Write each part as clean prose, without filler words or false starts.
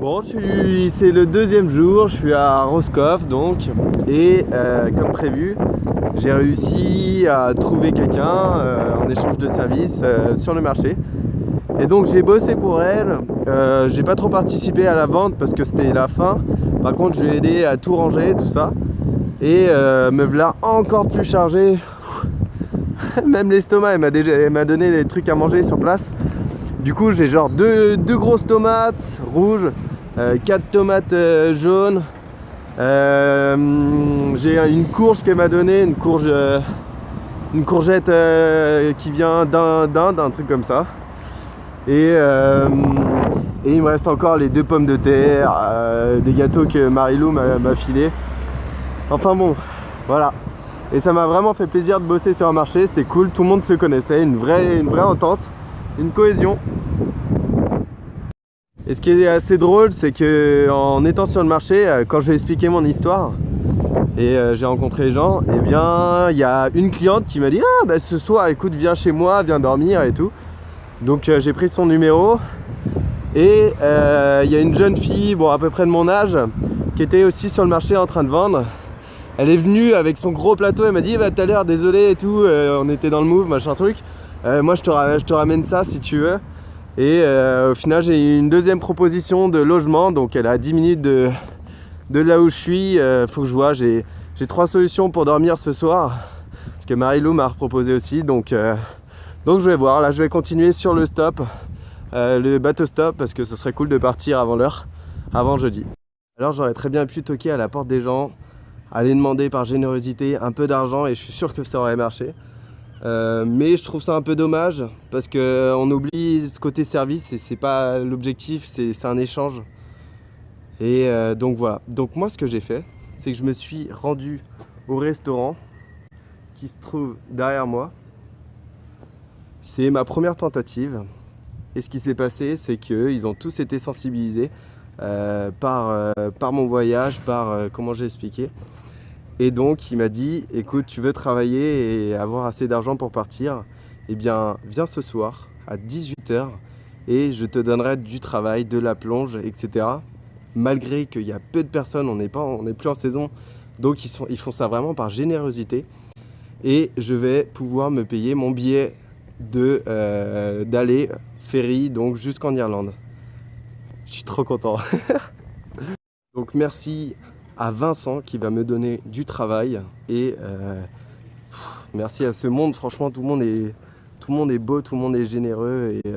Bon, c'est le deuxième jour, je suis à Roscoff donc, et comme prévu, j'ai réussi à trouver quelqu'un en échange de services sur le marché. Et donc j'ai bossé pour elle, j'ai pas trop participé à la vente parce que c'était la fin. Par contre, je lui ai aidé à tout ranger, tout ça. Et me voilà encore plus chargé. Même l'estomac, elle m'a donné des trucs à manger sur place. Du coup, j'ai genre deux grosses tomates rouges, 4 tomates jaunes. J'ai une courge qu'elle m'a donnée, une courgette qui vient d'Inde, un truc comme ça. Et il me reste encore les 2 pommes de terre, des gâteaux que Marilou m'a filé. Enfin bon, voilà. Et ça m'a vraiment fait plaisir de bosser sur un marché, c'était cool, tout le monde se connaissait, une vraie entente, une cohésion. Et ce qui est assez drôle, c'est que en étant sur le marché, quand j'ai expliqué mon histoire et j'ai rencontré les gens, eh bien il y a une cliente qui m'a dit « Ah bah ce soir écoute, viens chez moi, viens dormir et tout ». Donc j'ai pris son numéro et il y a une jeune fille, bon à peu près de mon âge, qui était aussi sur le marché en train de vendre. Elle est venue avec son gros plateau, elle m'a dit bah, tout à l'heure désolé et tout, on était dans le move, machin truc. Moi je te ramène ça si tu veux. Et au final j'ai eu une deuxième proposition de logement, donc elle est à 10 minutes de là où je suis. Faut que je vois, j'ai 3 solutions pour dormir ce soir, parce que Marilou m'a proposé aussi, donc je vais voir. Là je vais continuer sur le stop, le bateau stop, parce que ce serait cool de partir avant l'heure, avant jeudi. Alors j'aurais très bien pu toquer à la porte des gens, aller demander par générosité un peu d'argent et je suis sûr que ça aurait marché. Mais je trouve ça un peu dommage parce qu'on oublie ce côté service et c'est pas l'objectif, c'est un échange. Et donc voilà. Donc moi ce que j'ai fait, c'est que je me suis rendu au restaurant qui se trouve derrière moi. C'est ma première tentative. Et ce qui s'est passé, c'est qu'ils ont tous été sensibilisés par mon voyage, par comment j'ai expliqué. Et donc il m'a dit écoute, tu veux travailler et avoir assez d'argent pour partir, eh bien viens ce soir à 18 h et je te donnerai du travail, de la plonge, etc. Malgré qu'il y a peu de personnes, on n'est plus en saison, donc ils font ça vraiment par générosité. Et je vais pouvoir me payer mon billet d'aller ferry donc jusqu'en Irlande. Je suis trop content. Donc merci à Vincent qui va me donner du travail et merci à ce monde. Franchement tout le monde est beau, tout le monde est généreux et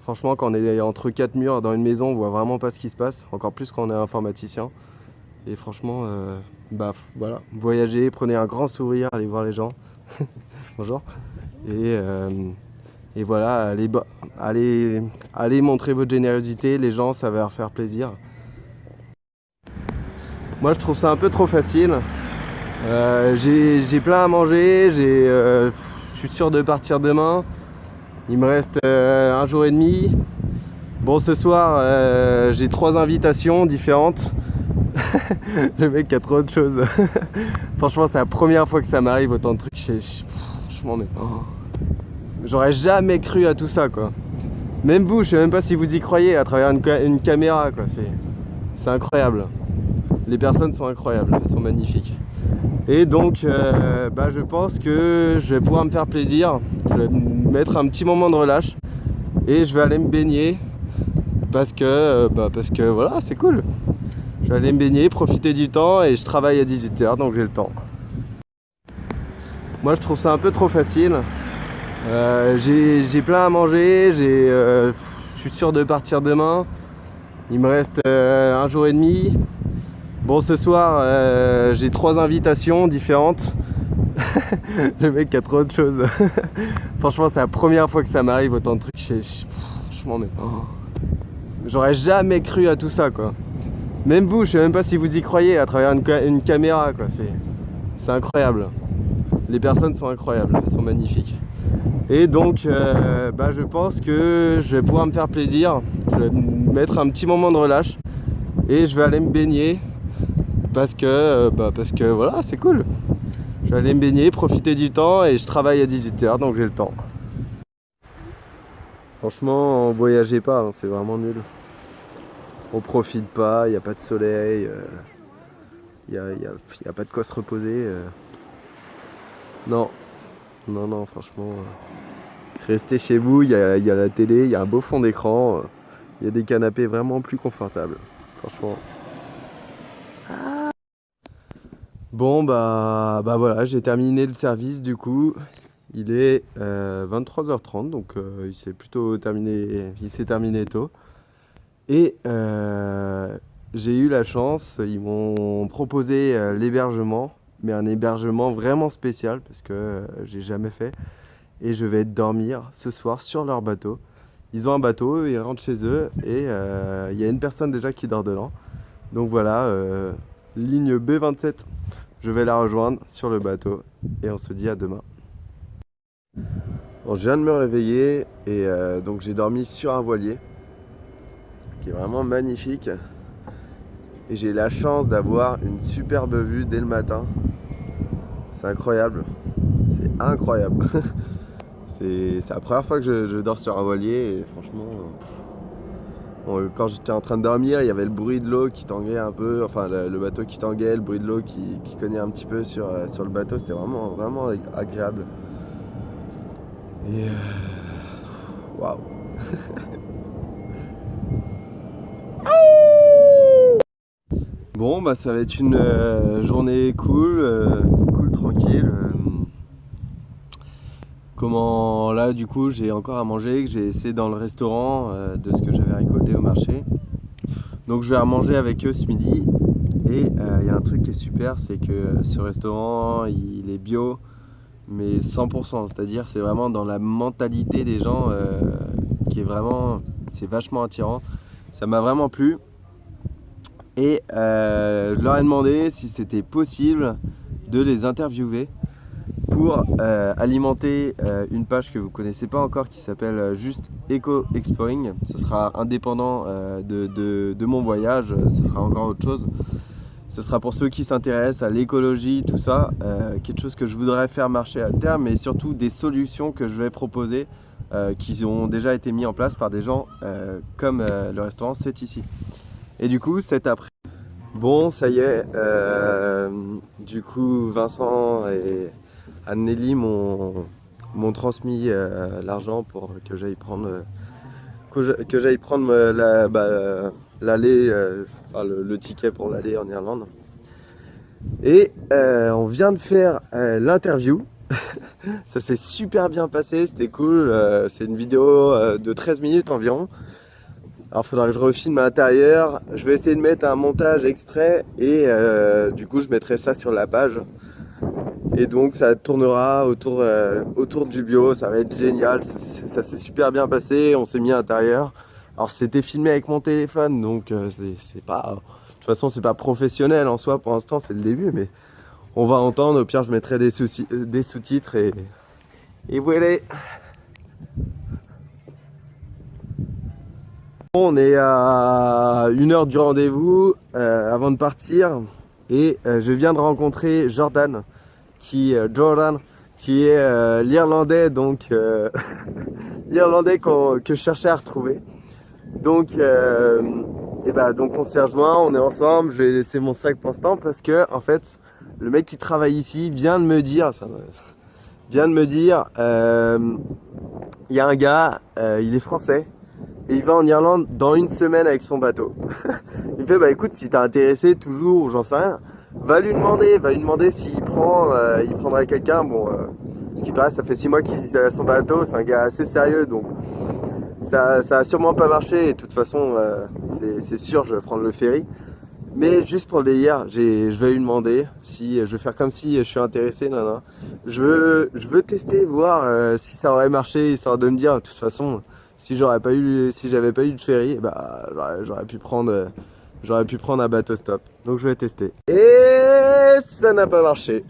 franchement quand on est entre 4 murs dans une maison on voit vraiment pas ce qui se passe, encore plus quand on est informaticien. Et franchement voilà, voyagez, prenez un grand sourire, allez voir les gens. Bonjour. Et voilà, allez montrer votre générosité, les gens, ça va leur faire plaisir. Moi je trouve ça un peu trop facile. J'ai plein à manger, je suis sûr de partir demain. Il me reste 1 jour et demi. Bon ce soir j'ai 3 invitations différentes. Le mec a trop de choses. Franchement c'est la première fois que ça m'arrive autant de trucs. Franchement mais j'aurais jamais cru à tout ça quoi. Même vous, je sais même pas si vous y croyez à travers une caméra quoi. C'est incroyable. Les personnes sont incroyables, elles sont magnifiques. Et donc je pense que je vais pouvoir me faire plaisir. Je vais mettre un petit moment de relâche et je vais aller me baigner parce que voilà, c'est cool. Je vais aller me baigner, profiter du temps et je travaille à 18 h donc j'ai le temps. Moi je trouve ça un peu trop facile. J'ai plein à manger, je suis sûr de partir demain. Il me reste 1 jour et demi. Bon ce soir j'ai 3 invitations différentes. Le mec a trop de choses. Franchement c'est la première fois que ça m'arrive autant de trucs. Franchement mais j'aurais jamais cru à tout ça quoi. Même vous, je sais même pas si vous y croyez à travers une caméra quoi. C'est incroyable. Les personnes sont incroyables, elles sont magnifiques. Et donc je pense que je vais pouvoir me faire plaisir. Je vais mettre un petit moment de relâche et je vais aller me baigner parce que voilà, c'est cool. Je vais aller me baigner, profiter du temps et je travaille à 18 h donc j'ai le temps. Franchement, voyagez pas, hein, c'est vraiment nul. On profite pas, il n'y a pas de soleil, il n'y a pas de quoi se reposer. Non, non, franchement. Restez chez vous, il y a la télé, il y a un beau fond d'écran, il y a des canapés vraiment plus confortables. Franchement. Bon bah voilà, j'ai terminé le service du coup. Il est 23h30, donc il s'est terminé tôt. Et j'ai eu la chance, ils m'ont proposé l'hébergement, mais un hébergement vraiment spécial parce que j'ai jamais fait. Et je vais dormir ce soir sur leur bateau. Ils ont un bateau, ils rentrent chez eux et il y a une personne déjà qui dort dedans. Donc voilà, ligne B27, je vais la rejoindre sur le bateau et on se dit à demain. Bon, je viens de me réveiller et donc j'ai dormi sur un voilier qui est vraiment magnifique. Et j'ai la chance d'avoir une superbe vue dès le matin. C'est incroyable, c'est incroyable. C'est la première fois que je dors sur un voilier et franchement, quand j'étais en train de dormir, il y avait le bruit de l'eau qui tanguait un peu, enfin le bateau qui tanguait, le bruit de l'eau qui cognait un petit peu sur le bateau, c'était vraiment agréable. Et waouh. Bon bah ça va être une journée cool, tranquille. Comment là du coup j'ai encore à manger, que j'ai essayé dans le restaurant de ce que j'avais récolté au marché. Donc je vais manger avec eux ce midi. Et il y a un truc qui est super, c'est que ce restaurant il est bio mais 100%, c'est-à-dire c'est vraiment dans la mentalité des gens qui est vraiment, c'est vachement attirant. Ça m'a vraiment plu. Et je leur ai demandé si c'était possible de les interviewer pour alimenter une page que vous ne connaissez pas encore qui s'appelle juste Eco Exploring. Ce sera indépendant de mon voyage, ce sera encore autre chose. Ce sera pour ceux qui s'intéressent à l'écologie, tout ça, quelque chose que je voudrais faire marcher à terme, mais surtout des solutions que je vais proposer qui ont déjà été mis en place par des gens comme le restaurant C'est Ici. Et du coup, cet après. Bon, ça y est, du coup, Vincent et Anneli m'ont transmis l'argent pour que j'aille prendre, l'aller, enfin, le ticket pour l'aller en Irlande. Et on vient de faire l'interview. Ça s'est super bien passé, c'était cool. C'est une vidéo de 13 minutes environ. Alors il faudra que je refilme à l'intérieur. Je vais essayer de mettre un montage exprès et du coup je mettrai ça sur la page. Et donc ça tournera autour du bio, ça va être génial. Ça s'est super bien passé, on s'est mis à l'intérieur. Alors c'était filmé avec mon téléphone, donc c'est pas... De toute façon c'est pas professionnel en soi pour l'instant, c'est le début, mais on va entendre. Au pire je mettrai des sous-titres et voilà. On est à 1 heure du rendez-vous avant de partir et je viens de rencontrer Jordan qui est l'Irlandais, donc l'Irlandais que je cherchais à retrouver. Donc, donc on s'est rejoints, on est ensemble. Je vais laisser mon sac pour ce temps parce que en fait le mec qui travaille ici vient de me dire il y a un gars, il est français. Et il va en Irlande dans 1 semaine avec son bateau. Il me fait bah écoute, si t'es intéressé toujours ou j'en sais rien, va lui demander s'il prendrait quelqu'un. Bon, ce qui paraît, ça fait 6 mois qu'il est à son bateau, c'est un gars assez sérieux, donc ça a sûrement pas marché. Et de toute façon, c'est sûr, je vais prendre le ferry. Mais juste pour le délire, je vais lui demander si je vais faire comme si je suis intéressé. Non. Je veux tester, voir si ça aurait marché, histoire de me dire de toute façon. Si j'avais pas eu de ferry, bah, j'aurais pu prendre un bateau stop. Donc je vais tester. Et ça n'a pas marché.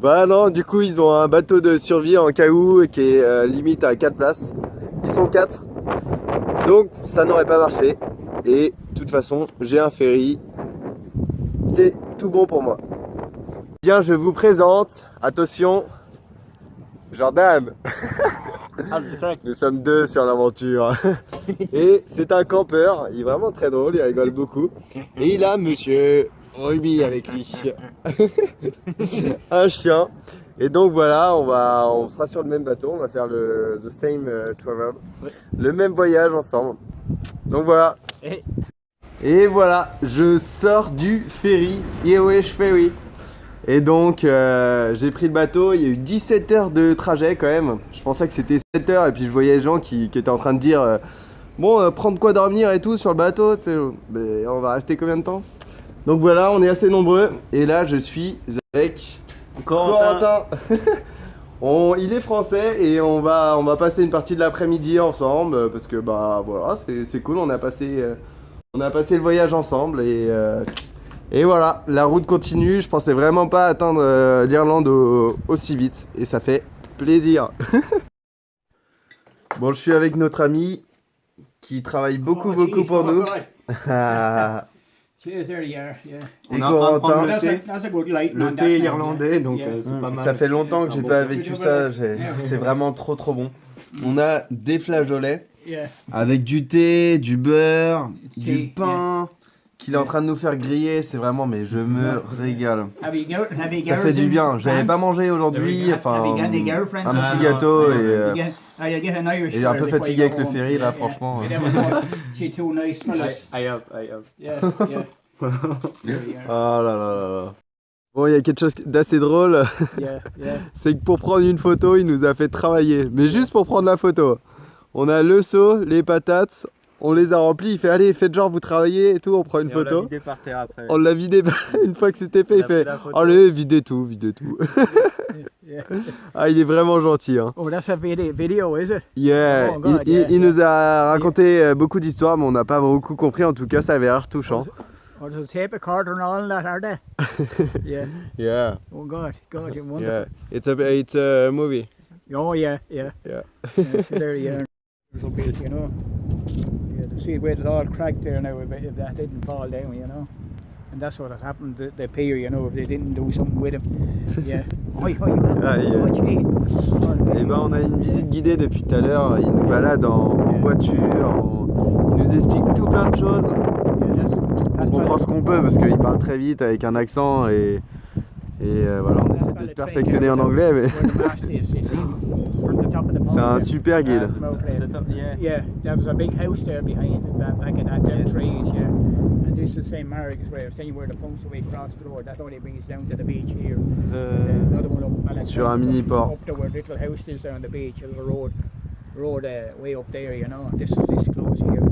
Bah non, du coup ils ont un bateau de survie en cas où qui est limite à 4 places. Ils sont 4. Donc ça n'aurait pas marché. Et de toute façon, j'ai un ferry. C'est tout bon pour moi. Bien, je vous présente, attention, Jordan. Nous sommes deux sur l'aventure. Et c'est un campeur, il est vraiment très drôle, il rigole beaucoup. Et il a monsieur Ruby avec lui. Un chien. Et donc voilà, on sera sur le même bateau, on va faire le the same travel. Le même voyage ensemble. Donc voilà. Et voilà, je sors du ferry, Erewash Ferry. Et donc j'ai pris le bateau, il y a eu 17 heures de trajet quand même. Je pensais que c'était 7 heures et puis je voyais les gens qui étaient en train de dire bon, prendre quoi dormir et tout sur le bateau, tu sais. Mais on va rester combien de temps? Donc voilà, on est assez nombreux et là je suis avec Corentin. Il est français et on va passer une partie de l'après-midi ensemble parce que bah voilà, c'est cool, on a passé le voyage ensemble et voilà, la route continue. Je pensais vraiment pas atteindre l'Irlande aussi vite et ça fait plaisir. Bon, je suis avec notre ami qui travaille beaucoup pour nous. On a en train de prendre le thé irlandais, donc c'est pas mal. Ça fait longtemps que j'ai pas vécu ça, c'est vraiment trop bon. On a des flageolets avec du thé, du beurre, du pain qu'il est en train de nous faire griller, c'est vraiment, mais je me régale. Ça fait du bien, j'avais pas mangé aujourd'hui, enfin un petit gâteau et un peu fatigué avec le ferry là, franchement. Oh là là. Bon, il y a quelque chose d'assez drôle, c'est que pour prendre une photo, il nous a fait travailler, mais juste pour prendre la photo. On a le seau, les patates, on les a remplis, il fait allez, faites genre vous travaillez et tout, on prend une photo. On l'a vidé par terre après. On l'a vidé une fois que c'était fait, il fait allez, videz tout. Ah, il est vraiment gentil. Hein. Oh, that's a video, is it? Yeah, oh, God, il nous a raconté beaucoup d'histoires, mais on n'a pas beaucoup compris, en tout cas ça avait l'air touchant. Oh, there's a tape recorder and all that, are there? Yeah. Oh God, you're wonderful. Yeah, it's a movie. Oh yeah. There, little bit, you know. Yeah, the sea weight is all cracked there now if that didn't fall down, you know. And that's what has happened to the pier, you know, if they didn't do something with him. Yeah. Et ben on a une visite guidée depuis tout à l'heure, il nous balade en voiture, il nous explique tout plein de choses. On comprend ce qu'on peut parce qu'il parle très vite avec un accent et voilà, on essaie de se perfectionner en anglais, mais c'est un super guide. Yeah, there was a big house there behind, back at them trees, yeah. And this is St. Margaret's where the Punxsutawney cross the road, that only brings down to the beach here. Another one up sur un mini port. Up there where little house is on the beach, there's a road way up there, you know. This is close here.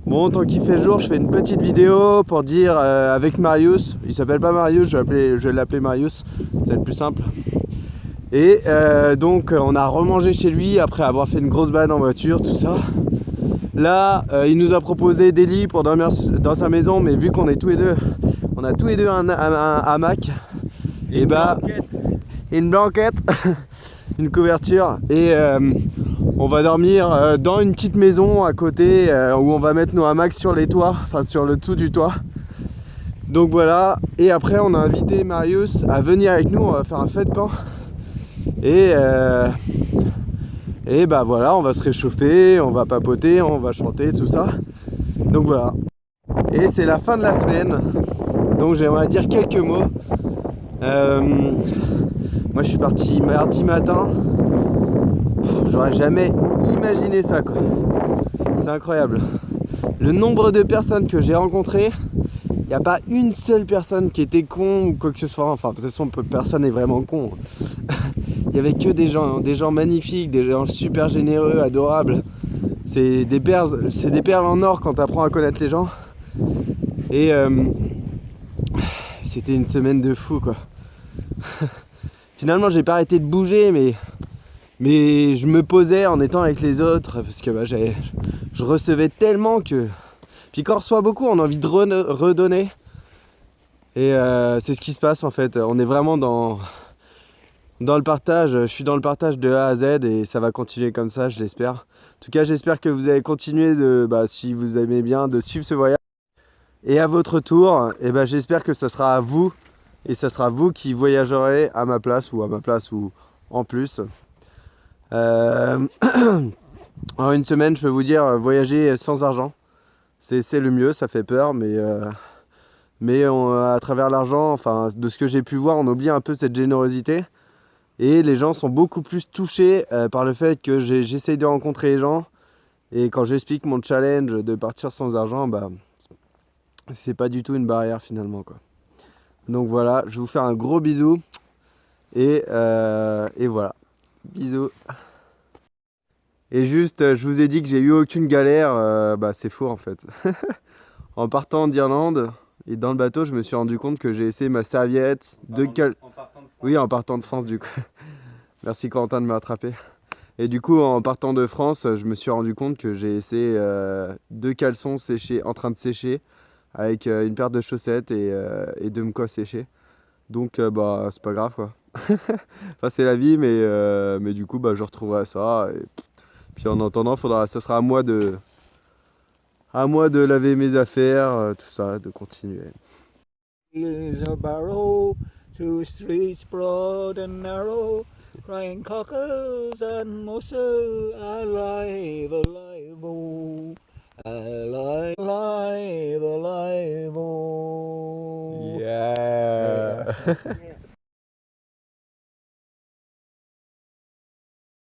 Bon, tant qu'il fait jour, je fais une petite vidéo pour dire avec Marius, il s'appelle pas Marius, je vais l'appeler Marius, ça va être plus simple. Et donc on a remangé chez lui après avoir fait une grosse balade en voiture, tout ça. Là, il nous a proposé des lits pour dormir dans sa maison, mais vu qu'on est tous les deux, on a tous les deux un hamac, et bah une blanquette, une couverture, et on va dormir dans une petite maison à côté où on va mettre nos hamacs sur les toits, enfin sur le dessous du toit. Donc voilà, et après on a invité Marius à venir avec nous, on va faire un fête camp. Et bah voilà, on va se réchauffer, on va papoter, on va chanter, tout ça. Donc voilà. Et c'est la fin de la semaine, donc j'aimerais dire quelques mots. Moi je suis parti mardi matin. J'aurais jamais imaginé ça quoi. C'est incroyable. Le nombre de personnes que j'ai rencontrées, il n'y a pas une seule personne qui était con ou quoi que ce soit. Enfin, de toute façon, personne n'est vraiment con. Il n'y avait que des gens magnifiques, des gens super généreux, adorables. C'est des perles en or quand tu apprends à connaître les gens. Et c'était une semaine de fou quoi. Finalement, j'ai pas arrêté de bouger, mais je me posais en étant avec les autres parce que bah, je recevais tellement que... Puis quand on reçoit beaucoup, on a envie de redonner. Et c'est ce qui se passe en fait. On est vraiment dans le partage. Je suis dans le partage de A à Z et ça va continuer comme ça, je l'espère. En tout cas, j'espère que vous allez continuer si vous aimez bien, de suivre ce voyage. Et à votre tour, j'espère que ça sera à vous. Et ça sera vous qui voyagerez à ma place ou en plus. En une semaine, je peux vous dire, voyager sans argent, c'est le mieux, ça fait peur, mais à travers l'argent, enfin, de ce que j'ai pu voir, on oublie un peu cette générosité. Et les gens sont beaucoup plus touchés par le fait que j'essaye de rencontrer les gens. Et quand j'explique mon challenge de partir sans argent, bah, c'est pas du tout une barrière finalement, quoi. Donc voilà, je vais vous faire un gros bisou. Et voilà, bisous. Et juste, je vous ai dit que j'ai eu aucune galère, bah c'est faux en fait. En partant d'Irlande et dans le bateau, je me suis rendu compte que j'ai essayé ma serviette, En partant de France. Oui, en partant de France du coup. Merci Corentin de me rattraper. Et du coup, en partant de France, je me suis rendu compte que j'ai essayé 2 caleçons séchés, en train de sécher, avec une paire de chaussettes et 2 mcos séchés. Donc, bah, c'est pas grave quoi. Enfin, c'est la vie, mais du coup, bah, je retrouverai ça. Et puis en attendant, ce sera à moi de laver mes affaires, tout ça, de continuer. Is a barrow through streets broad and narrow, crying cockles and mussel, alive, alive, oh, alive, alive, alive, oh. Yeah.